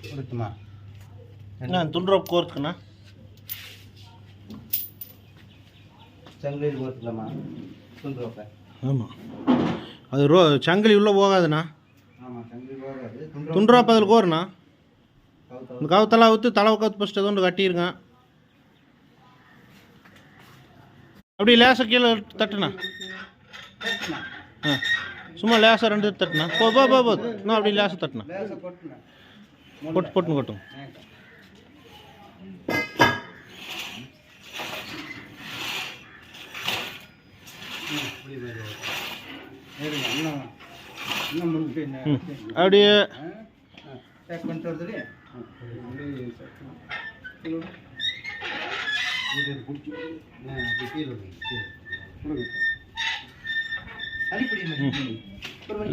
கொடுத்துமா என்ன துண்டுரோப் கோர்த்துக்கண்ணா சங்கிலி கோர்த்துக்கலாமா துண்டுரோப்பை? ஆமாம், அது சங்கிலி உள்ளே போகாதுண்ணா. ஆமாம், சங்கிலி போகாது. துண்டுரோப் அதில் கோருண்ணா. இந்த கவுத்தெல்லாம் ஊற்றி தலை கவுத்து ஃபஸ்ட்டு எதோ ஒன்று கட்டிடுங்க. அப்படி லேசாக கீழே தட்டுண்ணா. ஆ, சும்மா லேசாக 2 தட்டுண்ணா. போகுது இன்னும் அப்படி லேசாக தட்டுண்ணா. பொட்டுன்னு கொட்டும். அப்படியே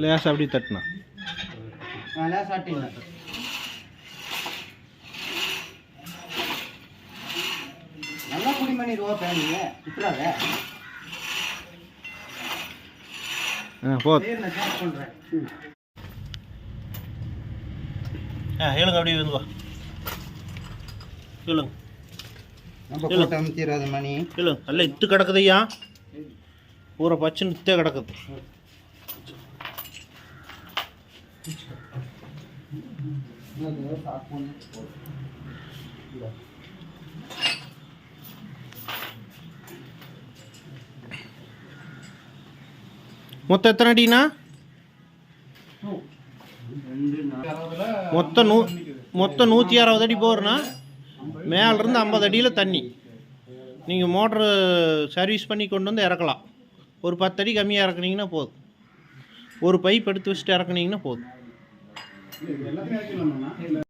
லேசாக அப்படி தட்டுண்ணா. நல்லா குடி பண்ணிடுவா பேனிங்க சுற்றுறாத. போதும். ஏழுங்க அப்படியே வந்துவா. சொல்லுங்க. நம்ம போட்டு அமுத்திடாத மணி. சொல்லுங்க. நல்லா இத்து கிடக்குதையா, பூரா பச்சுன்னு இத்தே கிடக்குது. மொத்தம் எத்தனை அடிண்ணா? மொத்தம் 160 அடி போகிறண்ணா. மேலேருந்து 50 அடியில் தண்ணி. நீங்கள் மோட்ரு சர்வீஸ் பண்ணி கொண்டு வந்து இறக்கலாம். ஒரு 10 அடி கம்மியாக இறக்குனீங்கன்னா போதும். ஒரு பைப் எடுத்து வச்சுட்டு இறக்குனீங்கன்னா போதும்.